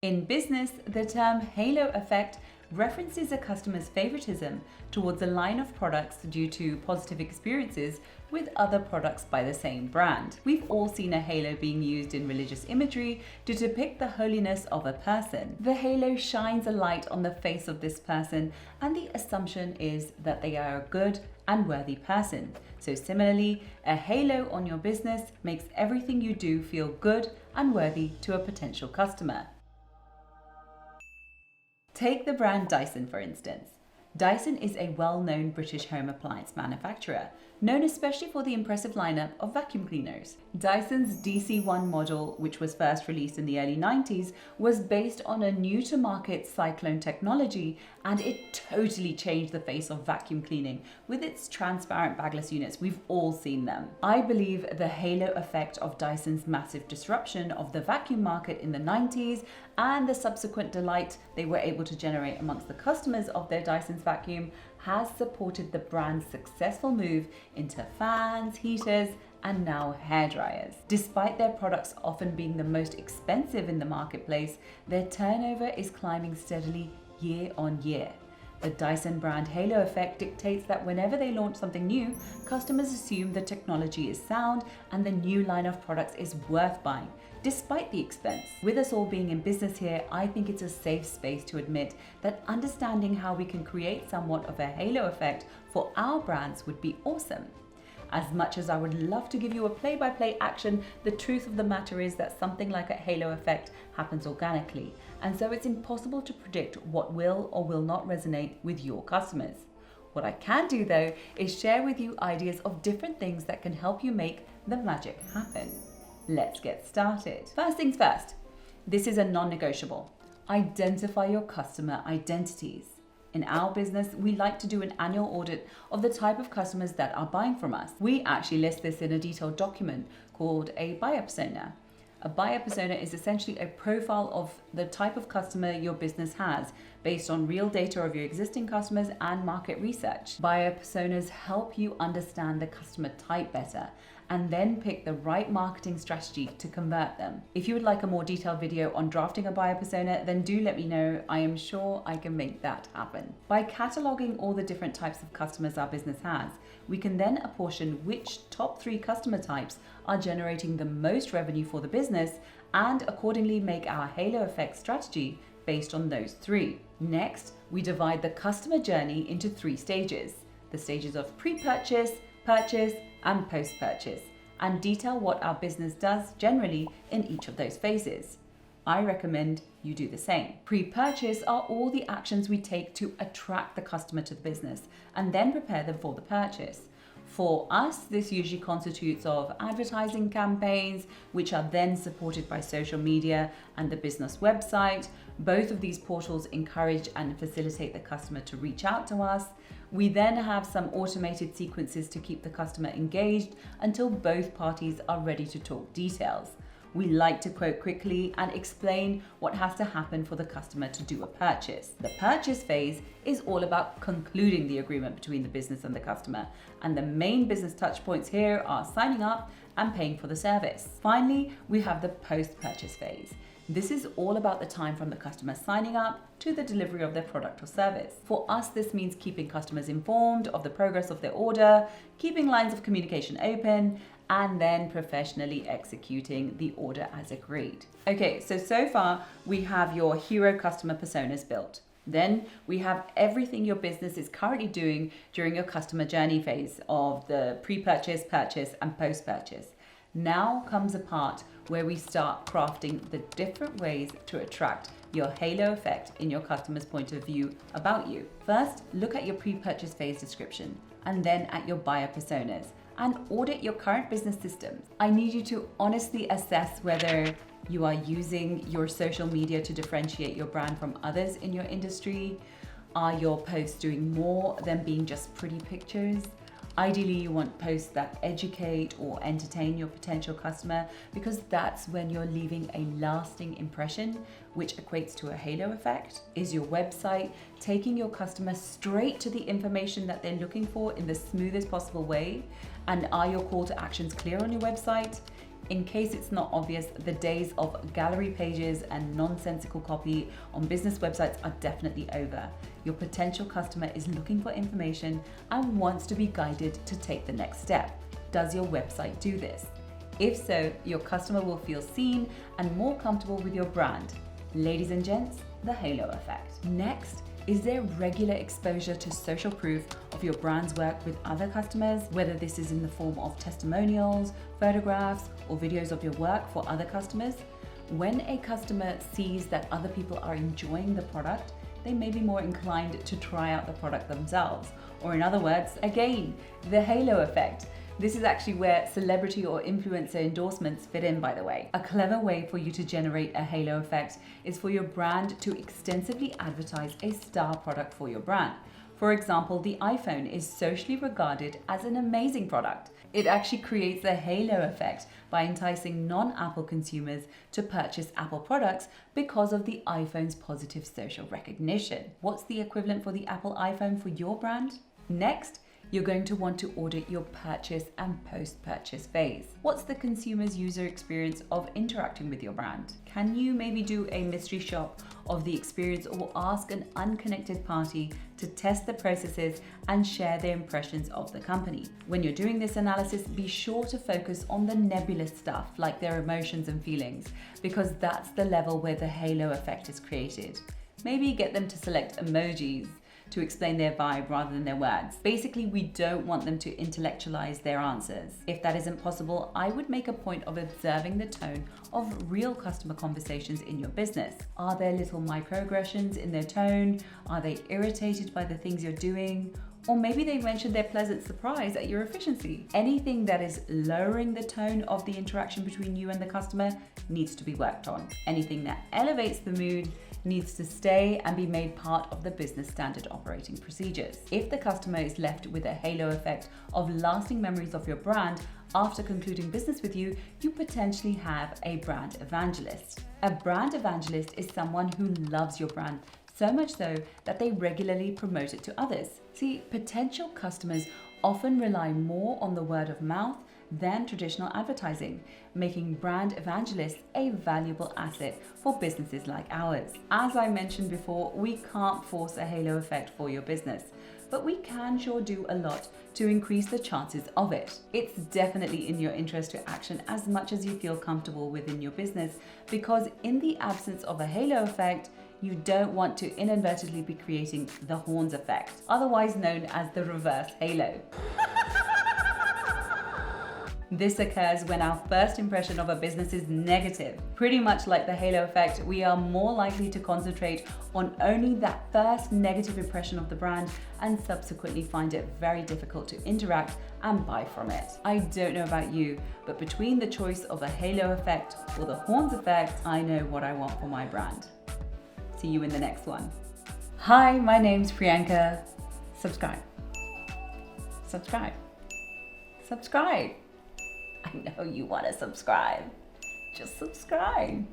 In business, the term halo effect references a customer's favoritism towards a line of products due to positive experiences with other products by the same brand. We've all seen a halo being used in religious imagery to depict the holiness of a person. The halo shines a light on the face of this person, and the assumption is that they are a good and worthy person. So similarly, a halo on your business makes everything you do feel good and worthy to a potential customer. Take the brand Dyson, for instance. Dyson is a well-known British home appliance manufacturer, known especially for the impressive lineup of vacuum cleaners. Dyson's DC-1 model, which was first released in the early 90s, was based on a new-to-market cyclone technology, and it totally changed the face of vacuum cleaning with its transparent bagless units. We've all seen them. I believe the halo effect of Dyson's massive disruption of the vacuum market in the 90s and the subsequent delight they were able to generate amongst the customers of their Dyson's vacuum has supported the brand's successful move into fans, heaters, and now hairdryers. Despite their products often being the most expensive in the marketplace, their turnover is climbing steadily year on year. The Dyson brand halo effect dictates that whenever they launch something new, customers assume the technology is sound and the new line of products is worth buying, despite the expense. With us all being in business here, I think it's a safe space to admit that understanding how we can create somewhat of a halo effect for our brands would be awesome. As much as I would love to give you a play-by-play action, the truth of the matter is that something like a halo effect happens organically, and so it's impossible to predict what will or will not resonate with your customers. What I can do though is share with you ideas of different things that can help you make the magic happen. Let's get started. First things first, this is a non-negotiable. Identify your customer identities. In our business, we like to do an annual audit of the type of customers that are buying from us. We actually list this in a detailed document called a buyer persona. A buyer persona is essentially a profile of the type of customer your business has based on real data of your existing customers and market research. Buyer personas help you understand the customer type better and then pick the right marketing strategy to convert them. If you would like a more detailed video on drafting a buyer persona, then do let me know. I am sure I can make that happen. By cataloging all the different types of customers our business has, we can then apportion which top 3 customer types are generating the most revenue for the business and accordingly make our halo effect strategy based on those 3. Next, we divide the customer journey into 3 stages. The stages of pre-purchase, purchase, and post-purchase, and detail what our business does generally in each of those phases. I recommend you do the same. Pre-purchase are all the actions we take to attract the customer to the business and then prepare them for the purchase. For us, this usually constitutes of advertising campaigns, which are then supported by social media and the business website. Both of these portals encourage and facilitate the customer to reach out to us. We then have some automated sequences to keep the customer engaged until both parties are ready to talk details. We like to quote quickly and explain what has to happen for the customer to do a purchase. The purchase phase is all about concluding the agreement between the business and the customer, and the main business touch points here are signing up and paying for the service. Finally, we have the post-purchase phase. This is all about the time from the customer signing up to the delivery of their product or service. For us, this means keeping customers informed of the progress of their order, keeping lines of communication open, and then professionally executing the order as agreed. Okay, so far we have your hero customer personas built. Then we have everything your business is currently doing during your customer journey phase of the pre-purchase, purchase, and post-purchase. Now comes a part where we start crafting the different ways to attract your halo effect in your customer's point of view about you. First, look at your pre-purchase phase description and then at your buyer personas and audit your current business systems. I need you to honestly assess whether you are using your social media to differentiate your brand from others in your industry. Are your posts doing more than being just pretty pictures? Ideally, you want posts that educate or entertain your potential customer, because that's when you're leaving a lasting impression, which equates to a halo effect. Is your website taking your customer straight to the information that they're looking for in the smoothest possible way? And are your call to actions clear on your website? In case it's not obvious, the days of gallery pages and nonsensical copy on business websites are definitely over. Your potential customer is looking for information and wants to be guided to take the next step. Does your website do this? If so, your customer will feel seen and more comfortable with your brand. Ladies and gents, the halo effect. Next, is there regular exposure to social proof of your brand's work with other customers, whether this is in the form of testimonials, photographs, or videos of your work for other customers? When a customer sees that other people are enjoying the product, they may be more inclined to try out the product themselves. Or in other words, again, the halo effect. This is actually where celebrity or influencer endorsements fit in, by the way. A clever way for you to generate a halo effect is for your brand to extensively advertise a star product for your brand. For example, the iPhone is socially regarded as an amazing product. It actually creates a halo effect by enticing non-Apple consumers to purchase Apple products because of the iPhone's positive social recognition. What's the equivalent for the Apple iPhone for your brand? Next, you're going to want to audit your purchase and post-purchase phase. What's the consumer's user experience of interacting with your brand? Can you maybe do a mystery shop of the experience or ask an unconnected party to test the processes and share their impressions of the company? When you're doing this analysis, be sure to focus on the nebulous stuff like their emotions and feelings, because that's the level where the halo effect is created. Maybe get them to select emojis to explain their vibe rather than their words. Basically, we don't want them to intellectualize their answers. If that isn't possible, I would make a point of observing the tone of real customer conversations in your business. Are there little microaggressions in their tone? Are they irritated by the things you're doing? Or maybe they mentioned their pleasant surprise at your efficiency. Anything that is lowering the tone of the interaction between you and the customer needs to be worked on. Anything that elevates the mood needs to stay and be made part of the business standard operating procedures. If the customer is left with a halo effect of lasting memories of your brand after concluding business with you, you potentially have a brand evangelist. A brand evangelist is someone who loves your brand so much so that they regularly promote it to others. See, potential customers often rely more on the word of mouth than traditional advertising, making brand evangelists a valuable asset for businesses like ours. As I mentioned before, we can't force a halo effect for your business, but we can sure do a lot to increase the chances of it. It's definitely in your interest to action as much as you feel comfortable within your business, because in the absence of a halo effect, you don't want to inadvertently be creating the horns effect, otherwise known as the reverse halo. This occurs when our first impression of a business is negative. Pretty much like the halo effect, we are more likely to concentrate on only that first negative impression of the brand and subsequently find it very difficult to interact and buy from it. I don't know about you, but between the choice of a halo effect or the horns effect, I know what I want for my brand. See you in the next one. Hi, my name's Priyanka. Subscribe. Subscribe. Subscribe. I know you want to subscribe. Just subscribe.